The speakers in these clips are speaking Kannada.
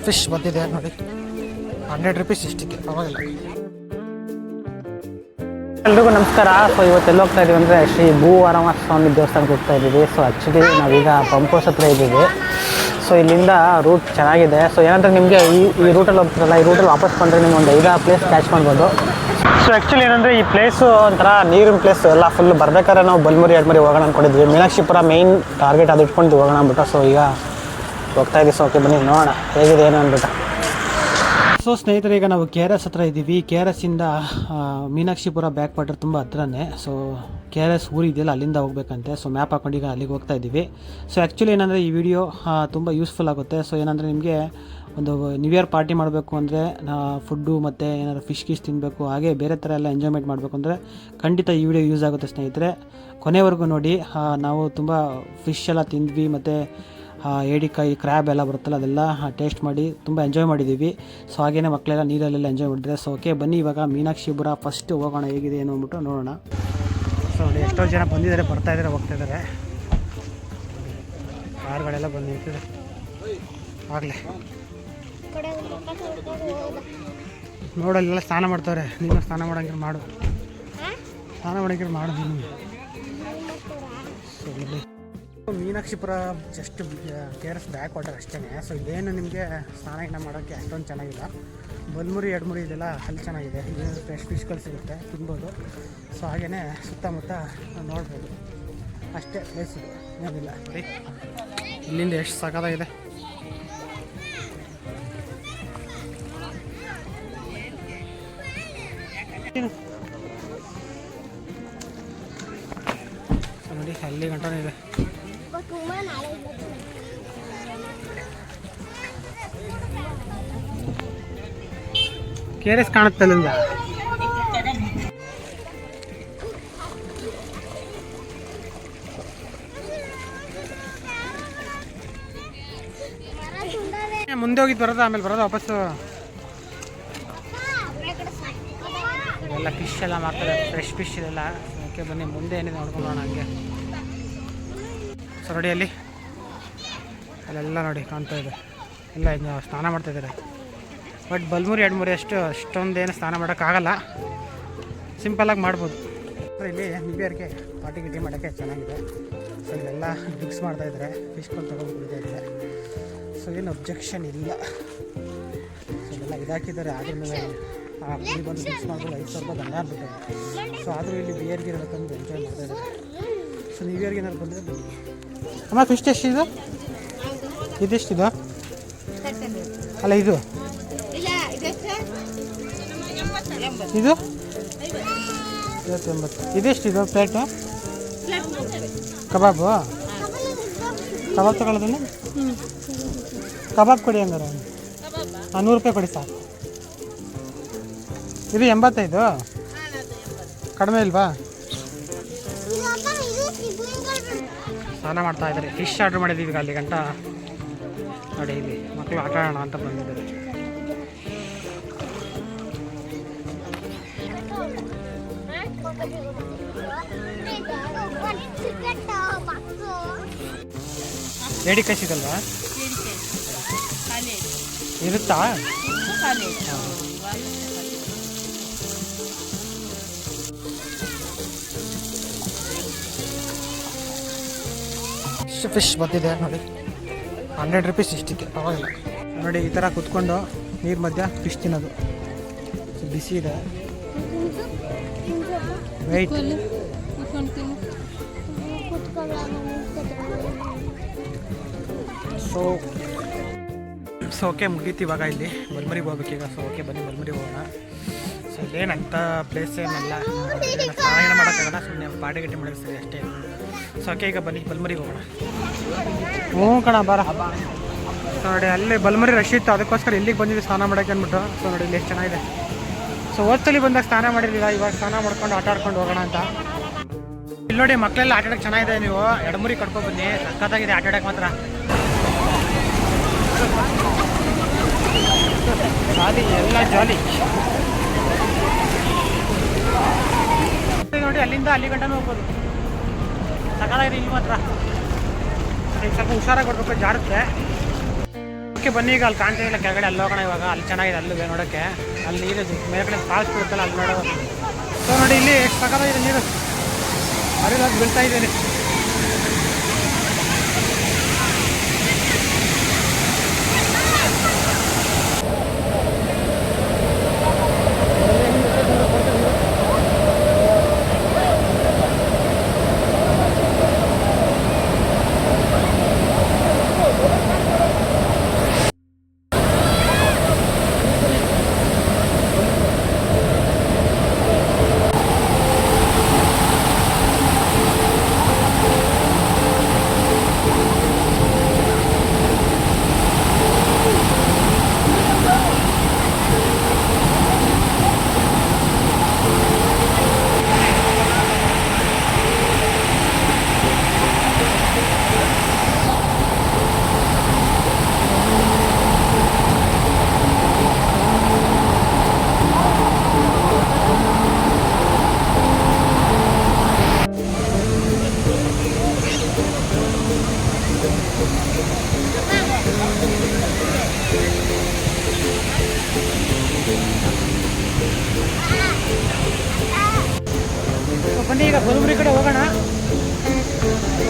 ಫಿಶ್ ಬಂದಿದೆ ನೋಡಿ, 100 ರೂಪೀಸ್ ಇಷ್ಟಕ್ಕೆ, ಪರವಾಗಿಲ್ಲ. ಎಲ್ರಿಗೂ ನಮಸ್ಕಾರ. ಸೊ ಇವತ್ತು ಎಲ್ಲಿ ಹೋಗ್ತಾ ಇದ್ದೀವಿ ಅಂದರೆ ಶ್ರೀ ಭೂವರಮ ಸ್ವಾಮಿ ದೇವಸ್ಥಾನಕ್ಕೆ ಹೋಗ್ತಾ ಇದ್ದೀವಿ. ಸೊ ಆ್ಯಕ್ಚುಲಿ ನಾವೀಗ ಪಂಪ್ ಹೌಸ್ ಹತ್ರ ಇದ್ದೀವಿ. ಸೊ ಇಲ್ಲಿಂದ ರೂಟ್ ಚೆನ್ನಾಗಿದೆ. ಸೊ ಏನಂದರೆ ನಿಮಗೆ ಈ ರೂಟಲ್ಲಿ ಹೋಗ್ತಿರಲ್ಲ, ಈ ರೂಟಲ್ಲಿ ವಾಪಸ್ ಬಂದರೆ ನಿಮ್ಗೆ ಒಂದು 5-6 ಪ್ಲೇಸ್ ಕ್ಯಾಚ್ ಮಾಡ್ಬೋದು. ಸೊ ಆ್ಯಕ್ಚುಲಿ ಏನಂದರೆ ಈ ಪ್ಲೇಸು ಒಂಥರ ನೀರಿನ ಪ್ಲೇಸ್ ಎಲ್ಲ ಫುಲ್. ಬರ್ಬೇಕಾದ್ರೆ ನಾವು ಬಲ್ಮುರಿ ಎಡ್ಮುರಿ ಹೋಗೋಣ ಅಂದ್ಕೊಂಡಿದ್ವಿ. ಮೀನಾಕ್ಷಿಪುರ ಮೇಯ್ನ್ ಟಾರ್ಗೆಟ್ ಅದು ಇಟ್ಕೊಂಡು ಹೋಗೋಣ ಅಂದ್ಬಿಟ್ಟು. ಸೊ ಈಗ ಹೋಗ್ತಾ ಇದ್ದೀವಿ. ಸೊ ಓಕೆ ಬನ್ನಿ ನೋಡೋಣ ಹೇಗಿದೆ ಏನು ಅಂದ್ಬಿಟ್ಟು. ಸೊ ಸ್ನೇಹಿತರೆ, ಈಗ ನಾವು KRS ಹತ್ರ ಇದ್ದೀವಿ. KRS ಇಂದ ಮೀನಾಕ್ಷಿಪುರ ಬ್ಯಾಕ್ ವಾಟರ್ ತುಂಬ ಹತ್ರನೇ. ಸೊ KRS ಊರು ಇದೆಯಲ್ಲ, ಅಲ್ಲಿಂದ ಹೋಗ್ಬೇಕಂತೆ. ಸೊ ಮ್ಯಾಪ್ ಹಾಕೊಂಡು ಈಗ ಅಲ್ಲಿಗೆ ಹೋಗ್ತಾ ಇದ್ದೀವಿ. ಸೊ ಆ್ಯಕ್ಚುಲಿ ಏನಂದರೆ ಈ ವಿಡಿಯೋ ತುಂಬ ಯೂಸ್ಫುಲ್ ಆಗುತ್ತೆ. ಸೊ ಏನಂದರೆ ನಿಮಗೆ ಒಂದು ನ್ಯೂ ಇಯರ್ ಪಾರ್ಟಿ ಮಾಡಬೇಕು ಅಂದರೆ ಫುಡ್ಡು ಮತ್ತು ಏನಾದರೂ ಫಿಶ್ ತಿನ್ನಬೇಕು, ಹಾಗೆ ಬೇರೆ ಥರ ಎಲ್ಲ ಎಂಜಾಯ್ಮೆಂಟ್ ಮಾಡಬೇಕು ಅಂದರೆ ಖಂಡಿತ ಈ ವಿಡಿಯೋ ಯೂಸ್ ಆಗುತ್ತೆ ಸ್ನೇಹಿತರೆ. ಕೊನೆವರೆಗೂ ನೋಡಿ. ನಾವು ತುಂಬ ಫಿಶ್ ಎಲ್ಲ ತಿಂದ್ವಿ, ಮತ್ತು ಏಡಿಕಾಯಿ, ಕ್ರ್ಯಾಬ್ ಎಲ್ಲ ಬರುತ್ತಲ್ಲ ಅದೆಲ್ಲ ಟೇಸ್ಟ್ ಮಾಡಿ ತುಂಬ ಎಂಜಾಯ್ ಮಾಡಿದ್ದೀವಿ. ಸೊ ಹಾಗೇನೇ ಮಕ್ಕಳೆಲ್ಲ ನೀರಲ್ಲೆಲ್ಲ ಎಂಜಾಯ್ ಮಾಡಿದ್ದಾರೆ. ಸೊ ಓಕೆ ಬನ್ನಿ ಇವಾಗ ಮೀನಾಕ್ಷಿಪುರ ಫಸ್ಟ್ ಹೋಗೋಣ, ಹೇಗಿದೆ ಏನು ಅಂದ್ಬಿಟ್ಟು ನೋಡೋಣ. ಸೊ ನೋಡಿ ಎಷ್ಟೋ ಜನ ಬಂದಿದ್ದಾರೆ, ಬರ್ತಾಯಿದ್ದಾರೆ, ಹೋಗ್ತಾಯಿದ್ದಾರೆ. ಕಾರುಗಳೆಲ್ಲ ಬಂದು ನಿಂತಿದೆ ಆಗಲೇ. ನೋಡಲ್ಲೆಲ್ಲ ಸ್ನಾನ ಮಾಡ್ತಾರೆ. ನೀನು ಸ್ನಾನ ಮಾಡೋಂಗಿಲ್ಲ ಮಾಡು, ಸ್ನಾನ ಮಾಡೋಂಗಿಲ್ಲ ಮಾಡು ನೀನು. ಸೊ ನೋಡಿ Meenakshipura just KRS back water ಅಷ್ಟೇ. ಸೊ ಇದೇನು ನಿಮಗೆ ಸ್ನಾನ ಮಾಡೋಕ್ಕೆ ಅಷ್ಟೊಂದು ಚೆನ್ನಾಗಿಲ್ಲ. ಬಲ್ಮುರಿ ಎಡ್ಮುರಿ ಇದೆಲ್ಲ ಅಲ್ಲಿ ಚೆನ್ನಾಗಿದೆ. ಇದು ಫ್ರೆಶ್ ಫಿಶ್ಗಳು ಸಿಗುತ್ತೆ, ತಿನ್ಬೋದು. ಸೊ ಹಾಗೆಯೇ ಸುತ್ತಮುತ್ತ ನೋಡ್ಬೋದು ಅಷ್ಟೇ ಪ್ಲೇಸ್ ಇದೆ, ಏನಿಲ್ಲ. ನೋಡಿ ಇಲ್ಲಿಂದ ಎಷ್ಟು ಸಖತ್ತಾಗಿದೆ. ನೋಡಿ ಅಲ್ಲಿ ಗಂಟನೇ ಇದೆ. KRS ಕಾಣುತ್ತೆ ಅಲ್ಲಿಂದ. ಮುಂದೆ ಹೋಗಿದ್ದು ಬರೋದು, ಆಮೇಲೆ ಬರೋದು ವಾಪಸ್ಸು. ಇವೆಲ್ಲ ಫಿಶ್ ಎಲ್ಲ ಮಾಡ್ತಾರೆ, ಫ್ರೆಶ್ ಫಿಶ್ ಇದೆಲ್ಲ. ಓಕೆ ಬನ್ನಿ ಮುಂದೆ ಏನಿದೆ ನೋಡ್ಕೊಂಡು ಹೋಗೋಣ ಹಂಗೆ. ಸೊ ನೋಡಿ ಅಲ್ಲೆಲ್ಲ ನೋಡಿ ಕಾಣ್ತಾ ಇದೆ, ಎಲ್ಲ ಇದು ಸ್ನಾನ ಮಾಡ್ತಾಯಿದ್ದಾರೆ. ಬಟ್ ಬಲ್ಮುರಿ ಎಡ್ಮುರಿ ಅಷ್ಟೊಂದೇನು ಸ್ನಾನ ಮಾಡೋಕ್ಕಾಗಲ್ಲ, ಸಿಂಪಲ್ಲಾಗಿ ಮಾಡ್ಬೋದು. ಇಲ್ಲಿ ನ್ಯೂ ಇಯರ್ಗೆ ಪಾರ್ಟಿ ಗಿಟಿ ಮಾಡೋಕ್ಕೆ ಚೆನ್ನಾಗಿದೆ. ಸೊ ಇಲ್ಲೆಲ್ಲ ಡ್ರಿಂಕ್ಸ್ ಮಾಡ್ತಾಯಿದ್ದಾರೆ, ಫಿಶ್ಗಳು ತೊಗೊಂಡು ಕುಡಿತಾಯಿದ್ದಾರೆ. ಸೊ ಏನು ಅಬ್ಜೆಕ್ಷನ್ ಇಲ್ಲ. ಸೊ ಇದೆಲ್ಲ ಇದಾಕಿದ್ದಾರೆ. ಆದ್ರೂ ಇಲ್ಲಿ ಬಂದು ಡ್ರಿಂಕ್ಸ್ ಮಾಡ್ಬೋದು, 500 ರೂಪಾಯಿ ದಂಡ ಅಂದ್ಬಿಟ್ಟು. ಸೊ ಆದರೂ ಇಲ್ಲಿ ಬಿಯರ್ಗೆ ಇರಬೇಕಂದು ಎಂಜಾಯ್ ಮಾಡ್ತಾಯಿದ್ದಾರೆ. ಸೊ ನ್ಯೂ ಇಯರ್ಗೆ ಏನಾದ್ರು ಬಂದರೆ ಬನ್ನಿ. ಅಮ್ಮ ಫಿಶ್ ಎಷ್ಟಿದು? ಇದೆಷ್ಟಿದು? ಅಲ್ಲ ಇದು ಇದು 50. ಇದೆಷ್ಟಿದು ಪ್ಲೇಟು? ಕಬಾಬು ತಗೊಳ್ಳೋದನ್ನು ಕಬಾಬ್ ಕೊಡಿ ಹಂಗಾರೆ. 100 ರೂಪಾಯಿ ಕೊಡಿ ಸಾಕು. ಇದು 85 ಕಡಿಮೆ ಇಲ್ವಾ? ಸ್ನಾನ ಮಾಡ್ತಾ ಇದ್ದಾರೆ. ಫಿಶ್ ಆರ್ಡ್ರ್ ಮಾಡಿದ್ದೀವಿ ಈಗ ಅಲ್ಲಿ ಗಂಟ. ನೋಡಿ ಇಲ್ಲಿ ಮಕ್ಕಳು ಆಟ ಆಡೋಣ ಅಂತ ಬಂದಿದ್ದಾರೆ. ಏಡಿಕಾಯಿ ಸಿಗಲ್ವಾ? ಇರುತ್ತಾ? ಫಿಶ್ ಬಂದಿದೆ ನೋಡಿ, 100 ರೂಪೀಸ್ ಇಷ್ಟಕ್ಕೆ, ಪರವಾಗಿಲ್ಲ. ನೋಡಿ ಈ ಥರ ಕುತ್ಕೊಂಡು ನೀರು ಮಧ್ಯ ಫಿಶ್ ತಿನ್ನೋದು. ಸೊ ಬಿಸಿ ಇದೆ, ವೆಯ್ಟ್. ಸೊ ಓಕೆ ಮುಗೀತು ಇವಾಗ. ಇಲ್ಲಿ ಬಲ್ಮರಿಗೆ ಹೋಗ್ಬೇಕೀಗ. ಸೊ ಓಕೆ ಬನ್ನಿ ಬಲ್ಮರಿಗೆ ಹೋಗೋಣ. ಸೊ ಇಲ್ಲೇನಂತ ಪ್ಲೇಸ್ ಏನಲ್ಲ, ಸ್ನಾನ ಮಾಡೋಕ್ಕಾಗಲ್ಲ, ಸುಮ್ಮನೆ ಪಾರ್ಟಿ ಗಟ್ಟಿ ಮಾಡೋದು ಸರಿ ಅಷ್ಟೇ. ಸೊ ಓಕೆ ಈಗ ಬನ್ನಿ ಬಲ್ಮರಿಗೆ ಹೋಗೋಣ. ಹ್ಞೂ ಕಣ ಬಾರ. ಸೊ ನೋಡಿ ಅಲ್ಲಿ ಬಲ್ಮರಿ ರಶ್ ಇತ್ತು, ಅದಕ್ಕೋಸ್ಕರ ಇಲ್ಲಿಗೆ ಬಂದಿದ್ದೆ ಸ್ನಾನ ಮಾಡೋಕ್ಕೆ ಅಂದ್ಬಿಟ್ಟು. ಸೊ ನೋಡಿ ಇಲ್ಲಿ ಎಷ್ಟು ಚೆನ್ನಾಗಿದೆ. ಸೊ ಹೋದ್ಸಲಿ ಬಂದಾಗ ಸ್ನಾನ ಮಾಡಿರಲಿಲ್ಲ, ಇವಾಗ ಸ್ನಾನ ಮಾಡ್ಕೊಂಡು ಆಟ ಆಡ್ಕೊಂಡು ಹೋಗೋಣ ಅಂತ. ಇಲ್ಲಿ ನೋಡಿ ಮಕ್ಕಳೆಲ್ಲ ಆಟ ಆಡೋಕ್ಕೆ ಚೆನ್ನಾಗಿದೆ. ನೀವು ಎಡಮುರಿ ಕಟ್ಕೊಂಡು ಬನ್ನಿ, ಸಖತ್ತಾಗಿದೆ ಆಟ ಆಡೋಕ್ಕೆ ಮಾತ್ರ. ಜಾಲಿ ಎಲ್ಲ ಜಾಲಿ. ನೋಡಿ ಅಲ್ಲಿಂದ ಅಲ್ಲಿ ಗಂಟನೂ ಹೋಗ್ಬೋದು, ಸಕಾಲಾಗಿದೆ ಇಲ್ಲಿ ಮಾತ್ರ. ಸ್ವಲ್ಪ ಹುಷಾರಾಗಿ ಕೊಡ್ಬೇಕು, ಜಾರುತ್ತೆ. ಓಕೆ ಬನ್ನಿ, ಈಗ ಅಲ್ಲಿ ಕಾಣ್ತಾ ಇಲ್ಲ ಕೆಳಗಡೆ, ಅಲ್ಲಿ ಹೋಗೋಣ ಇವಾಗ. ಅಲ್ಲಿ ಚೆನ್ನಾಗಿದೆ, ಅಲ್ಲಿ ನೋಡೋಕ್ಕೆ. ಅಲ್ಲಿ ನೀರು ಮೇಲ್ಗಡೆ ಫಾಲ್ಸ್ ಬಿಡುತ್ತಲ್ಲ, ಅಲ್ಲಿ ನೋಡೋ. ಸೊ ನೋಡಿ ಇಲ್ಲಿ ಎಷ್ಟು ಸಕ್ಕತ್ತಾಗಿದೆ ನೀರು, ಅರಿವಾಗಿ ಬೀಳ್ತಾ ಇದ್ದೀನಿ. ಬನ್ನಿ ಈಗ ಬಲಮುರಿ ಕಡೆ ಹೋಗೋಣ.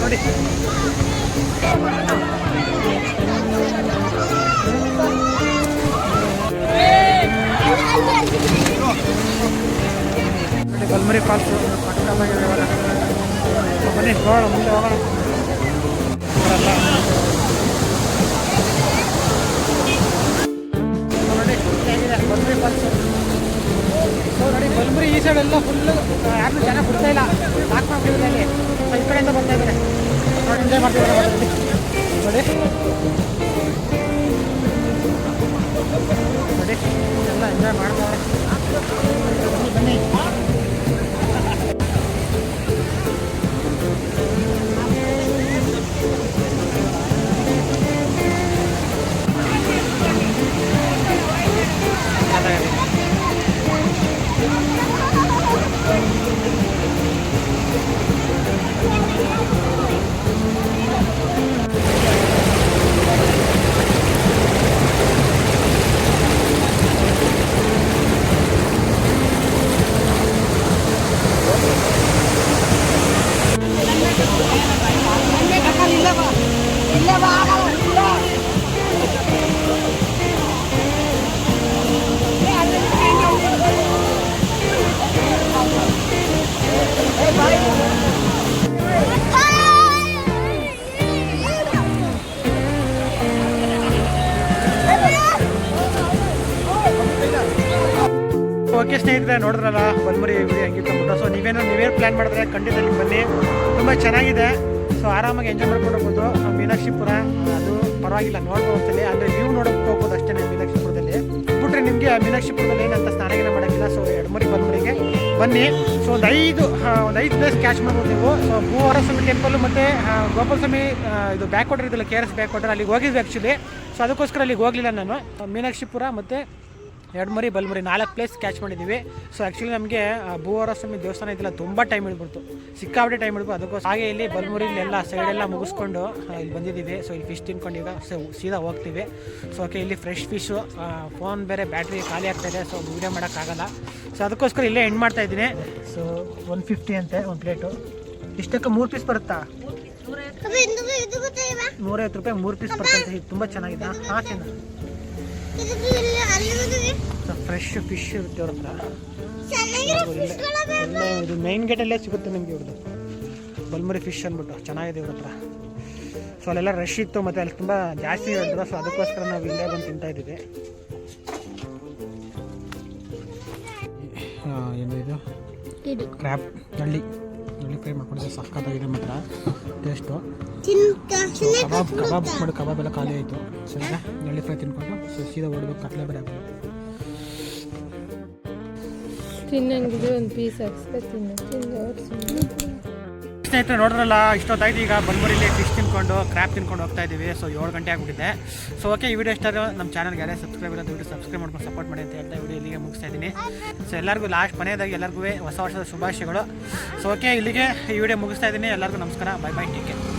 ನೋಡಿ ಬಲಮುರಿ ಫಾಲ್ಸ್ ಬನ್ನಿ ಹೋಗೋಣ, ಮುಂದೆ ಹೋಗೋಣ. ನೋಡಿ ಹೇಗಿದೆ ಬಲಮುರಿ ಫಾಲ್ಸ್. ನೋಡಿ ಬಲಮುರಿ ಈ ಸೈಡ್ ಎಲ್ಲ ಫುಲ್ಲು ಯಾರನ್ನೂ ಜನ ಬಿಡ್ತಾ ಇಲ್ಲ, ಲಾಕ್ ಮಾಡ್ತಿದ್ದಾರೆ. ಈ ಕಡೆಯಿಂದ ಬರ್ತಾ ಇದ್ದಾರೆ ನೋಡಿ, ಎಂಜಾಯ್ ಮಾಡ್ತಿದ್ದಾರೆ ನೋಡಿ. ನೋಡಿ ಎಲ್ಲ ಎಂಜಾಯ್ ಮಾಡ್ತಾರೆ. ಬನ್ನಿ ಓಕೆ ಸ್ನೇಹಿತರೆ, ನೋಡಿದ್ರಲ್ಲ ಬಲಮುರಿ ವಿಡಿಯೋ ಹೆಂಗಿತ್ತು ಅಂದ್ಬಿಟ್ಟು. ಸೊ ನೀವೇನು ಪ್ಲ್ಯಾನ್ ಮಾಡಿದ್ರೆ ಖಂಡಿತ ಇಲ್ಲಿ ಬನ್ನಿ, ತುಂಬ ಚೆನ್ನಾಗಿದೆ. ಸೊ ಆರಾಮಾಗಿ ಎಂಜಾಯ್ ಮಾಡ್ಕೊಂಡು ಹೋಗ್ಬೋದು. ಮೀನಾಕ್ಷಿಪುರ ಅದು ಪರವಾಗಿಲ್ಲ, ನೋಡ್ಬೋದು ಹೋಗ್ತದೆ. ಅಂದರೆ ವ್ಯೂ ನೋಡೋಕೆ ಹೋಗ್ಬೋದು ಅಷ್ಟೇ ಮೀನಾಕ್ಷಿಪುರದಲ್ಲಿ. ಬಿಟ್ಟರೆ ನಿಮಗೆ ಮೀನಾಕ್ಷಿಪುರದಲ್ಲಿ ಏನಂತ ಸ್ನಾನಗಿನ ಮಾಡೋಕ್ಕಿಲ್ಲ. ಸೊ ಎಡಮುರಿ ಬಲಮುರಿಗೆ ಬನ್ನಿ. ಸೊ ಒಂದು ಐದು ಪ್ಲೇಸ್ ಕ್ಯಾಚ್ ಮಾಡ್ಬೋದು ನೀವು. ಸೊ ಭೂವರಸ್ವಾಮಿ ಟೆಂಪಲ್ ಮತ್ತು ಗೋಪಾಲಸ್ವಾಮಿ ಇದು ಬ್ಯಾಕ್ ವಾಟರ್ ಇದೆಲ್ಲ, KRS ಬ್ಯಾಕ್ ವಾಟರ್, ಅಲ್ಲಿಗೆ ಹೋಗಿದ್ವಿ ಆ್ಯಕ್ಚುಲಿ. ಸೊ ಅದಕ್ಕೋಸ್ಕರ ಅಲ್ಲಿಗೆ ಹೋಗಲಿಲ್ಲ ನಾನು. ಮೀನಾಕ್ಷಿಪುರ ಮತ್ತು ಎಡಮುರಿ ಬಲಮುರಿ 4 ಪ್ಲೇಸ್ ಕ್ಯಾಚ್ ಮಾಡಿದ್ದೀವಿ. ಸೊ ಆ್ಯಕ್ಚುಲಿ ನಮಗೆ ಭೂವರಸ್ವಾಮಿ ದೇವಸ್ಥಾನ ಇದೆಲ್ಲ ತುಂಬ ಟೈಮ್ ಹಿಡ್ಬಿಡ್ತು, ಸಿಕ್ಕಾಪಟ್ಟೆ ಟೈಮ್ ಹಿಡ್ಬೋದು. ಅದಕ್ಕೋಸ್ಕರ ಹಾಗೆ ಇಲ್ಲಿ ಬಲಮುರಿಲೆಲ್ಲ ಸೈಡೆಲ್ಲ ಮುಗಿಸ್ಕೊಂಡು ಇಲ್ಲಿ ಬಂದಿದ್ದೀವಿ. ಸೊ ಇಲ್ಲಿ ಫಿಶ್ ತಿನ್ಕೊಂಡು ಈಗ ಸೀದಾ ಹೋಗ್ತೀವಿ. ಸೊ ಓಕೆ, ಇಲ್ಲಿ ಫ್ರೆಶ್ ಫಿಶು, ಫೋನ್ ಬೇರೆ ಬ್ಯಾಟ್ರಿ ಖಾಲಿ ಆಗ್ತಾಯಿದೆ. ಸೊ ವೀಡಿಯೋ ಮಾಡೋಕ್ಕಾಗಲ್ಲ. ಸೊ ಅದಕ್ಕೋಸ್ಕರ ಇಲ್ಲೇ ಎಂಡ್ ಮಾಡ್ತಾಯಿದ್ದೀನಿ. ಸೊ 150 ಅಂತೆ ಒಂದು ಪ್ಲೇಟು. ಇಷ್ಟಕ್ಕೆ 3 ಪೀಸ್ ಬರುತ್ತಾ? 150 ರೂಪಾಯಿ 3 ಪೀಸ್ ಬರ್ತಂತೆ. ಇದು ತುಂಬ ಚೆನ್ನಾಗಿದೆ. ಹಾಂ ಚೆನ್ನಾಗಿ ಫ್ರೆಶ್ ಫಿಶ್ ಇರುತ್ತೆ ಅವ್ರ ಹತ್ರ. ಇದು ಮೈನ್ ಗೇಟಲ್ಲೇ ಸಿಗುತ್ತೆ ನಿಮಗೆ ಇವ್ರದ್ದು ಬಲಮುರಿ ಫಿಶ್ ಅಂದ್ಬಿಟ್ಟು, ಚೆನ್ನಾಗಿದೆ ಇವ್ರ ಹತ್ರ. ಸೊ ಅಲ್ಲೆಲ್ಲ ರಶ್ ಇತ್ತು ಮತ್ತು ಅಲ್ಲಿ ತುಂಬ ಜಾಸ್ತಿ ಹೇಳಿದ್ರು. ಸೊ ಅದಕ್ಕೋಸ್ಕರ ನಾವು ಇಲ್ಲೇ ಬಂದು ತಿಂತಾ ಇದ್ದೀವಿ. ಏನು ಇದು ಕ್ರ್ಯಾಬ್ ನಳ್ಳಿ ಫ್ರೈ ಮಾಡ್ಕೊಂಡಿದ್ದೆ, ಸಕ್ಕತ್ತಾಗಿದೆ ಮಾತ್ರ ಟೇಸ್ಟು. ಕಬಾಬ್ ಎಲ್ಲ ಖಾಲಿ ಆಯಿತು. ಸರಿ, ನಳ್ಳಿ ಫ್ರೈ ತಿನ್ಕೊಂಡು ಸೀದಾ ಓಡಬೇಕು. ಕಟ್ಲೆ ಬೇರೆ ಆಗ್ಬೋದು ತಿನ್ನಂಗಿದೆ, ಒಂದು ಪೀಸ್ ಹಾಕ್ಸ್ಕೊ ಸ್ನೇಹಿತರೆ. ನೋಡಿದ್ರಲ್ಲ, ಇಷ್ಟೊತ್ತಾಯ್ತು. ಈಗ ಬಲಮುರಿಲಿ ಫಿಶ್ ತಿನ್ಕೊಂಡು ಕ್ರ್ಯಾಬ್ ತಿನ್ಕೊಂಡು ಹೋಗ್ತಾ ಇದ್ದೀವಿ. ಸೊ 7 ಗಂಟೆ ಆಗಿಬಿಟ್ಟಿದೆ. ಸೊ ಓಕೆ, ಈ ವಿಡಿಯೋ ಇಷ್ಟ ಆದರೆ ನಮ್ಮ ಚಾನಲ್ಗೆ ಯಾರೇ ಸಬ್ಸ್ಕ್ರೈಬ್ ಇರೋದು ವಿಡಿಯೋ ಸಬ್ಸ್ಕ್ರೈಬ್ ಮಾಡ್ಕೊಂಡು ಸಪೋರ್ಟ್ ಮಾಡಿ ಅಂತ ಹೇಳ್ತಾ ವಿಡಿಯೋ ಇಲ್ಲಿಗೆ ಮುಗಿಸ್ತಾ ಇದ್ದೀನಿ. ಸೊ ಎಲ್ಲರಿಗೂ ಕೊನೆಯದಾಗಿ ಎಲ್ಲರಿಗೂ ಹೊಸ ವರ್ಷದ ಶುಭಾಶಯಗಳು. ಸೊ ಓಕೆ, ಇಲ್ಲಿಗೆ ಈ ವಿಡಿಯೋ ಮುಗಿಸ್ತಾ ಇದ್ದೀನಿ. ಎಲ್ಲರಿಗೂ ನಮಸ್ಕಾರ, ಬೈ ಬೈ, ಟೇಕ್ ಕೇರ್.